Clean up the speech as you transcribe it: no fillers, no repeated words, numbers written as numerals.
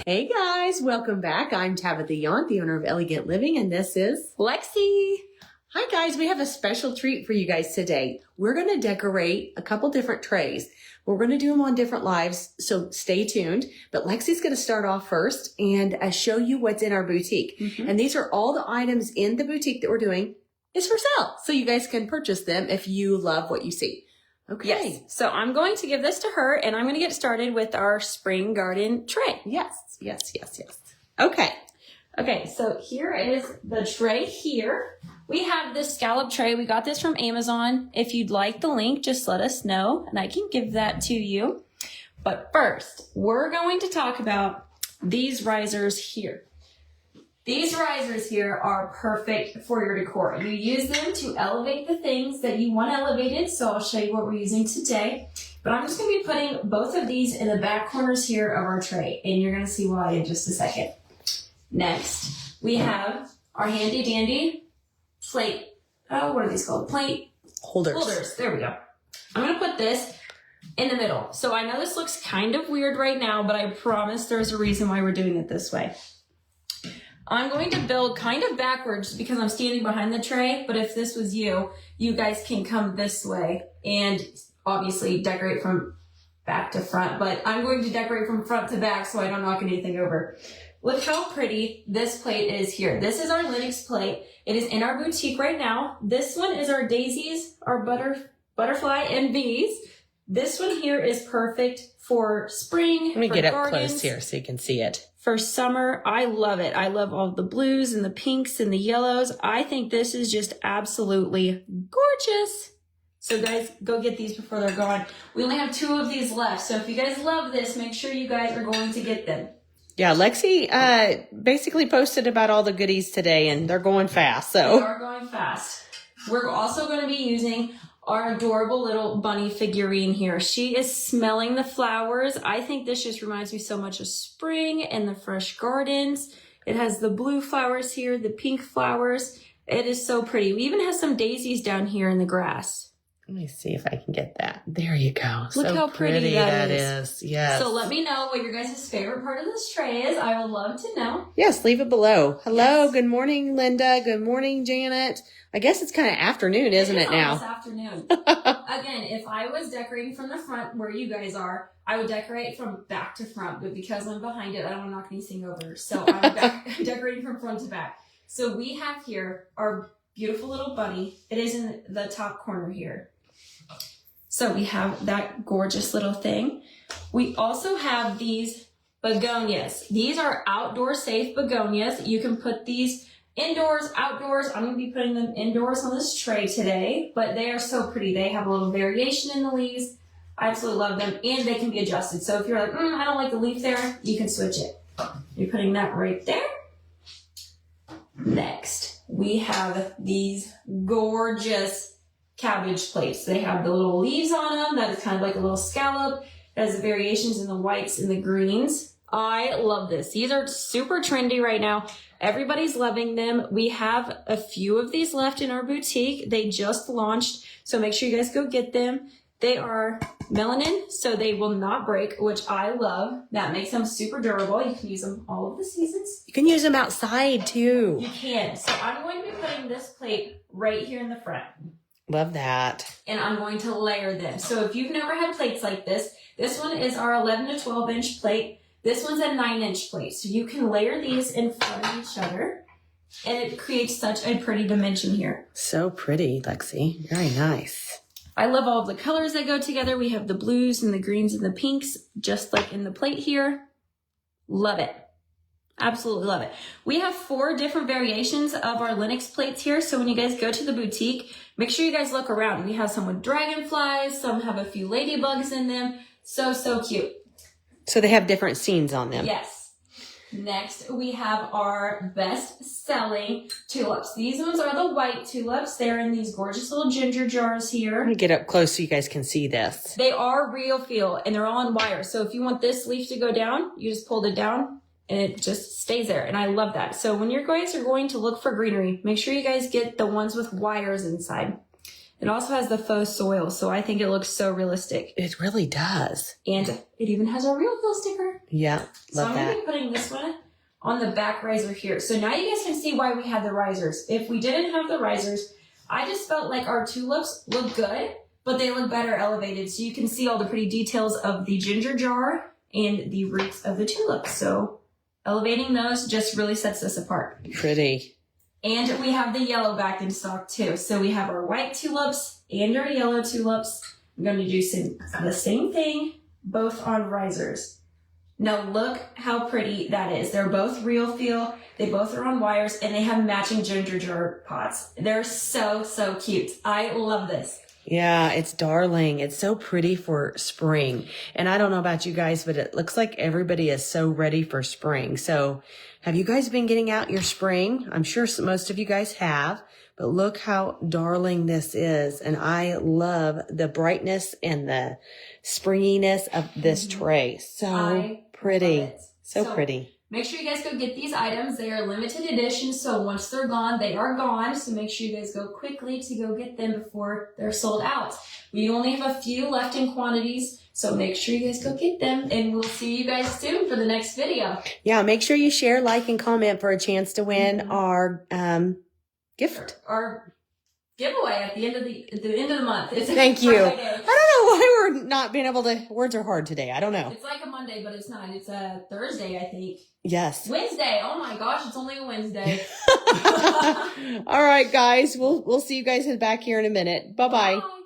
Hey guys, welcome back. I'm Tabitha Yount, the owner of Elegant Living, and this is Lexi. Hi guys, we have a special treat for you guys today. We're going to decorate a couple different trays. We're going to do them on different lives, so stay tuned. But Lexi's going to start off first and show you what's in our boutique. And these are all the items in the boutique that we're doing is for sale, so you guys can purchase them if you love what you see. Okay. Yes. So I'm going to give this to her, and I'm going to get started with our spring garden tray. Yes. Okay, so here is the tray here. We have this scallop tray. We got this from Amazon. If you'd like the link, just let us know, and I can give that to you. But first, we're going to talk about these risers here. These risers here are perfect for your decor. You use them to elevate the things that you want elevated, so I'll show you what we're using today. But I'm just going to be putting both of these in the back corners here of our tray, and you're going to see why in just a second. Next, we have our handy dandy plate. Oh, what are these called? Plate holders. There we go. I'm going to put this in the middle. So I know this looks kind of weird right now, but I promise there's a reason why we're doing it this way. I'm going to build kind of backwards because I'm standing behind the tray, but if this was you, you guys can come this way and obviously decorate from back to front, but I'm going to decorate from front to back so I don't knock anything over. Look how pretty this plate is here. This is our Linux plate. It is in our boutique right now. This one is our daisies, our butterfly and bees. This one here is perfect for spring. Let me get up gardens, close here so you can see it. For summer. I love it. I love all the blues and the pinks and the yellows. I think this is just absolutely gorgeous. So guys, go get these before they're gone. We only have 2 of these left. So if you guys love this, make sure you guys are going to get them. Yeah, Lexi basically posted about all the goodies today, and they're going fast. So They are going fast. We're also going to be using our adorable little bunny figurine here. She is smelling the flowers. I think this just reminds me so much of spring and the fresh gardens. It has the blue flowers here, the pink flowers. It is so pretty. We even have some daisies down here in the grass. Let me see if I can get that. There you go. Look so how pretty that is. Yes. So let me know what your guys' favorite part of this tray is. I would love to know. Yes, leave it below. Hello. Yes. Good morning, Linda. Good morning, Janet. I guess it's kind of afternoon, isn't it now? It's afternoon. Again, if I was decorating from the front where you guys are, I would decorate from back to front. But because I'm behind it, I don't want to knock anything over. So I'm decorating from front to back. So we have here our beautiful little bunny. It is in the top corner here. So we have that gorgeous little thing. We also have these begonias. These are outdoor safe begonias. You can put these indoors, outdoors. I'm going to be putting them indoors on this tray today, but they are so pretty. They have a little variation in the leaves. I absolutely love them, and they can be adjusted. So if you're like, I don't like the leaf there, you can switch it. You're putting that right there. Next, we have these gorgeous cabbage plates. They have the little leaves on them. That is kind of like a little scallop. It has the variations in the whites and the greens. I love this. These are super trendy right now. Everybody's loving them. We have a few of these left in our boutique. They just launched, so make sure you guys go get them. They are melanin, so they will not break, which I love. That makes them super durable. You can use them all of the seasons. You can use them outside too. You can. So I'm going to be putting this plate right here in the front. Love that. And I'm going to layer them. So if you've never had plates like this one is our 11 to 12 inch plate. This one's a 9-inch plate. So you can layer these in front of each other, and it creates such a pretty dimension here. So pretty, Lexi. Very nice. I love all of the colors that go together. We have the blues and the greens and the pinks, just like in the plate here. Love it. Absolutely love it. We have 4 different variations of our Linux plates here. So when you guys go to the boutique, make sure you guys look around. We have some with dragonflies. Some have a few ladybugs in them. So cute. So they have different scenes on them. Yes. Next, we have our best-selling tulips. These ones are the white tulips. They're in these gorgeous little ginger jars here. Let me get up close so you guys can see this. They are real feel, and they're all on wire. So if you want this leaf to go down, you just pull it down, and it just stays there. And I love that. So when your guys are going to look for greenery, make sure you guys get the ones with wires inside. It also has the faux soil, so I think it looks so realistic. It really does. And it even has a real feel sticker. Yeah, So love I'm that. going to be putting this one on the back riser here. So now you guys can see why we had the risers. If we didn't have the risers, I just felt like our tulips look good, but they look better elevated. So you can see all the pretty details of the ginger jar and the roots of the tulips. So elevating those just really sets us apart. Pretty. And we have the yellow back in stock too. So we have our white tulips and our yellow tulips. I'm going to do the same thing, both on risers. Now look how pretty that is. They're both real feel. They both are on wires and they have matching ginger jar pots. They're so, so cute. I love this. Yeah, it's darling. It's so pretty for spring. And I don't know about you guys, but it looks like everybody is so ready for spring. So have you guys been getting out your spring? I'm sure most of you guys have, but look how darling this is. And I love the brightness and the springiness of this tray. So pretty. So pretty. Make sure you guys go get these items. They are limited edition, so once they're gone, they are gone. So make sure you guys go quickly to go get them before they're sold out. We only have a few left in quantities, so make sure you guys go get them. And we'll see you guys soon for the next video. Yeah, make sure you share, like, and comment for a chance to win our gift. Our giveaway at the end of the month. It's Thank you. Friday. I don't know why we're not being able to. Words are hard today. I don't know. It's like a Monday, but it's not. It's a Thursday, I think. Yes. Wednesday. Oh my gosh, it's only a Wednesday. All right, guys. We'll see you guys back here in a minute. Bye-bye. Bye.